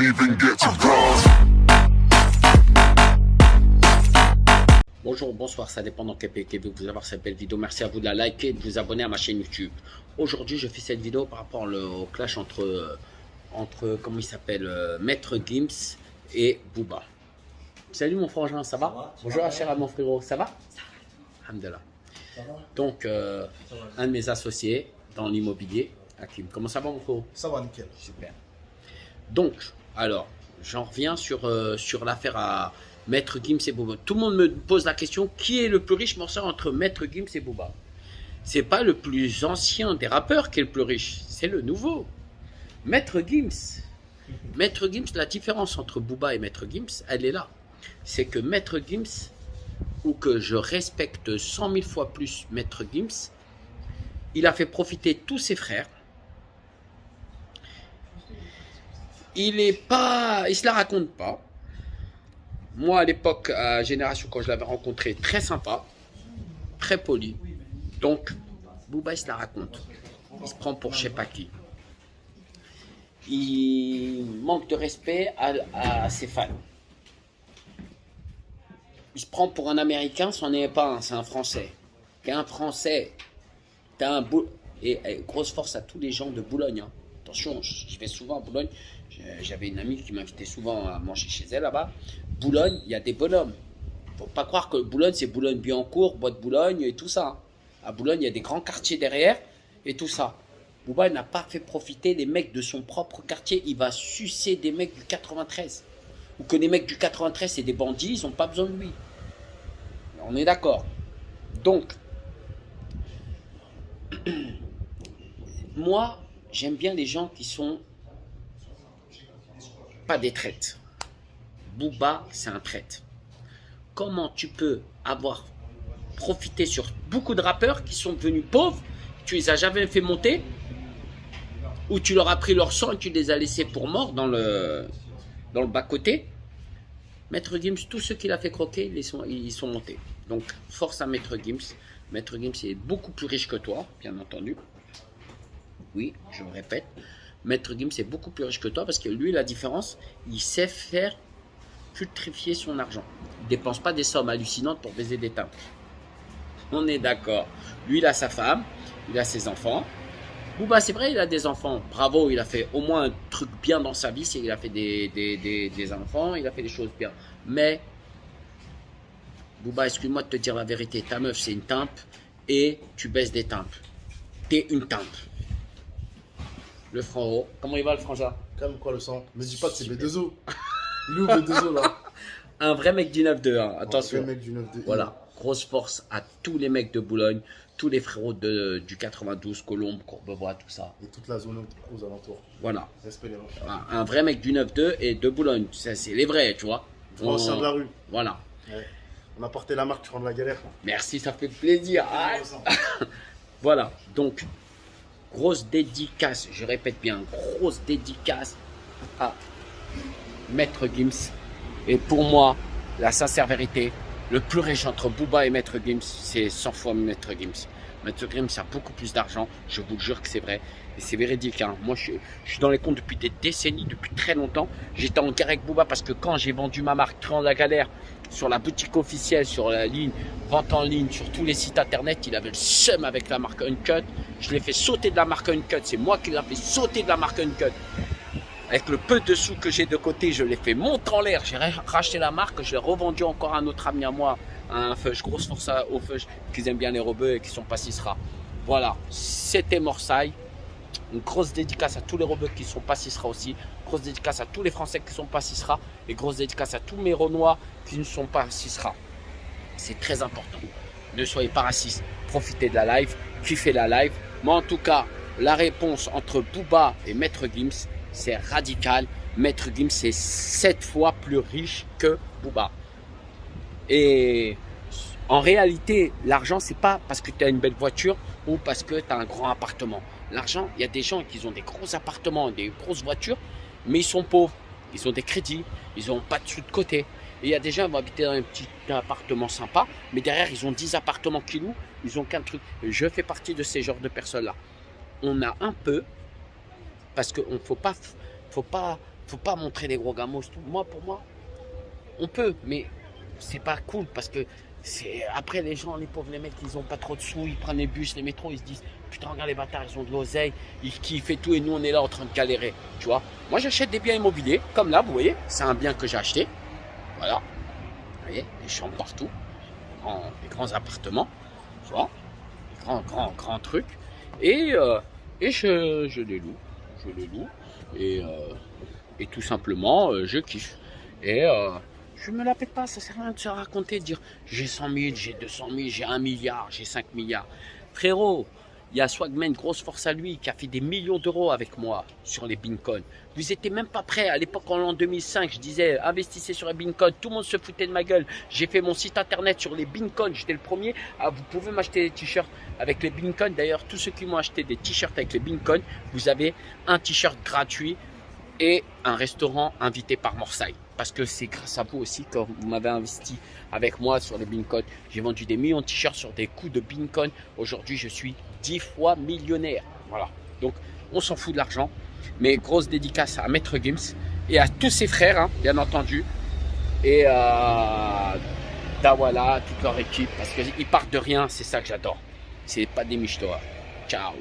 even get to cross. Bonjour, bonsoir, ça dépend dans quel pays que vous avoir cette belle vidéo. Merci à vous de la liker et de vous abonner à ma chaîne YouTube. Aujourd'hui, je fais cette vidéo par rapport au clash entre comment il s'appelle, Maître Gims et Booba. Salut mon frangin, ça va? Bonjour cher à mon frérot, ça va? Alhamdulillah. Donc, un de mes associés dans l'immobilier, Hakim. Comment ça va mon frérot? Ça va, nickel. Super. Donc, alors, j'en reviens sur l'affaire à Maître Gims et Booba. Tout le monde me pose la question, qui est le plus riche morceau entre Maître Gims et Booba? C'est pas le plus ancien des rappeurs qui est le plus riche, c'est le nouveau. Maître Gims. Maître Gims, la différence entre Booba et Maître Gims, elle est là. C'est que Maître Gims, ou que je respecte 100 000 fois plus Maître Gims, il a fait profiter tous ses frères. Il se la raconte pas. Moi, à l'époque, à Génération, quand je l'avais rencontré, très sympa, très poli. Donc, Booba, il se la raconte. Il se prend pour je sais pas qui. Il manque de respect à ses fans. Il se prend pour un Américain, c'en est pas un, c'est un Français. T'es un Français. Et grosse force à tous les gens de Boulogne. Hein. Attention, je vais souvent à Boulogne. J'avais une amie qui m'invitait souvent à manger chez elle là-bas. Boulogne, il y a des bonhommes. Faut pas croire que Boulogne, c'est Boulogne-Billancourt, Bois de Boulogne et tout ça. À Boulogne, il y a des grands quartiers derrière et tout ça. Booba n'a pas fait profiter les mecs de son propre quartier. Il va sucer des mecs du 93. Ou que les mecs du 93, c'est des bandits, ils n'ont pas besoin de lui. On est d'accord. Donc, moi, j'aime bien les gens qui sont pas des traites. Booba, c'est un traite. Comment tu peux avoir profité sur beaucoup de rappeurs qui sont devenus pauvres, tu les as jamais fait monter, ou tu leur as pris leur sang et tu les as laissés pour morts dans le bas-côté. Maître Gims, tous ceux qu'il a fait croquer, ils sont montés. Donc, force à Maître Gims. Maître Gims est beaucoup plus riche que toi, bien entendu. Oui, je le répète. Maître Gims est beaucoup plus riche que toi parce que lui, la différence, il sait faire fructifier son argent. Il ne dépense pas des sommes hallucinantes pour baiser des temples. On est d'accord. Lui, il a sa femme, il a ses enfants. Booba, c'est vrai, il a des enfants. Bravo, il a fait au moins un truc bien dans sa vie. Il a fait des enfants, il a fait des choses bien. Mais, Booba, excuse-moi de te dire la vérité. Ta meuf, c'est une timpe et tu baisses des timpes. T'es une timpe. Le frangin. Comment il va le frangin? Calme quoi le sang. Me dis pas que c'est B2O. Il est où B2O là? Un vrai mec du 9-2, hein. Attention. Un vrai mec du 9-2. Voilà. Grosse force à tous les mecs de Boulogne, tous les frérots du 92, Colombes, Courbevoie, tout ça. Et toute la zone aux alentours. Voilà. Respect les gens. Un vrai mec du 9-2 et de Boulogne. C'est les vrais, tu vois. Ancien de la rue. Voilà. Ouais. On a porté la marque, tu rends de la galère. Merci, ça fait plaisir. Ah. Voilà. Donc, grosse dédicace, je répète bien, grosse dédicace à Maître Gims. Et pour moi, la sincère vérité, le plus riche entre Booba et Maître Gims, c'est 100 fois Maître Gims. Maître Gims a beaucoup plus d'argent, je vous le jure que c'est vrai. Et c'est véridique. Hein. Moi, je suis dans les comptes depuis des décennies, depuis très longtemps. J'étais en guerre avec Booba parce que quand j'ai vendu ma marque Tran la galère sur la boutique officielle, sur la ligne, vente en ligne, sur tous les sites internet, il avait le seum avec la marque Uncut. Je l'ai fait sauter de la marque Uncut. C'est moi qui l'ai fait sauter de la marque Uncut. Avec le peu de sous que j'ai de côté, je l'ai fait monter en l'air. J'ai racheté la marque, je l'ai revendu encore à un autre ami à moi, à un feuge. Grosse force aux feuges qui aiment bien les rebeux et qui sont pas Sisra. Voilà, c'était Morsaille. Une grosse dédicace à tous les rebeux qui sont pas Sisra aussi. Grosse dédicace à tous les Français qui sont pas Sisra. Et grosse dédicace à tous mes Renois qui ne sont pas Sisra. C'est très important. Ne soyez pas racistes. Profitez de la live, kiffez la live. Mais en tout cas, la réponse entre Booba et Maître Gims, c'est radical. Maître Gims est 7 fois plus riche que Booba. Et en réalité, l'argent, c'est pas parce que tu as une belle voiture ou parce que tu as un grand appartement. L'argent, il y a des gens qui ont des gros appartements, des grosses voitures, mais ils sont pauvres. Ils ont des crédits, ils n'ont pas de sous de côté. Et il y a des gens qui vont habiter dans un petit appartement sympa, mais derrière, ils ont 10 appartements qu'ils louent, ils n'ont qu'un truc. Je fais partie de ces genres de personnes-là. On a un peu, parce qu'il ne faut pas Faut pas montrer des gros gamos. Moi, pour moi, on peut, mais c'est pas cool parce que c'est après les gens, les pauvres, les mecs, ils ont pas trop de sous, ils prennent les bus, les métros, ils se disent putain, regarde les bâtards, ils ont de l'oseille, ils kiffent et tout, et nous on est là en train de galérer, tu vois. Moi j'achète des biens immobiliers, comme là, vous voyez, c'est un bien que j'ai acheté, voilà, vous voyez, des chambres partout, des grands appartements, tu vois, des grands trucs, et je les loue, et tout simplement, je kiffe, et je me la pète pas, ça sert à rien de se raconter, de dire j'ai 100 000, j'ai 200 000, j'ai 1 milliard, j'ai 5 milliards. Frérot, il y a Swagman, grosse force à lui, qui a fait des millions d'euros avec moi sur les Bitcoins. Vous n'étiez même pas prêts. À l'époque, en l'an 2005, je disais investissez sur les Bitcoins. Tout le monde se foutait de ma gueule. J'ai fait mon site internet sur les Bitcoins. J'étais le premier. Vous pouvez m'acheter des t-shirts avec les Bitcoins. D'ailleurs, tous ceux qui m'ont acheté des t-shirts avec les Bitcoins, vous avez un t-shirt gratuit et un restaurant invité par Morsay. Parce que c'est grâce à vous aussi que vous m'avez investi avec moi sur les Bitcoin. J'ai vendu des millions de t-shirts sur des coups de Bitcoin. Aujourd'hui, je suis 10 fois millionnaire. Voilà. Donc, on s'en fout de l'argent. Mais grosse dédicace à Maître Gims et à tous ses frères, hein, bien entendu. Et à Dawala, toute leur équipe. Parce qu'ils partent de rien. C'est ça que j'adore. C'est pas des michetois. Ciao.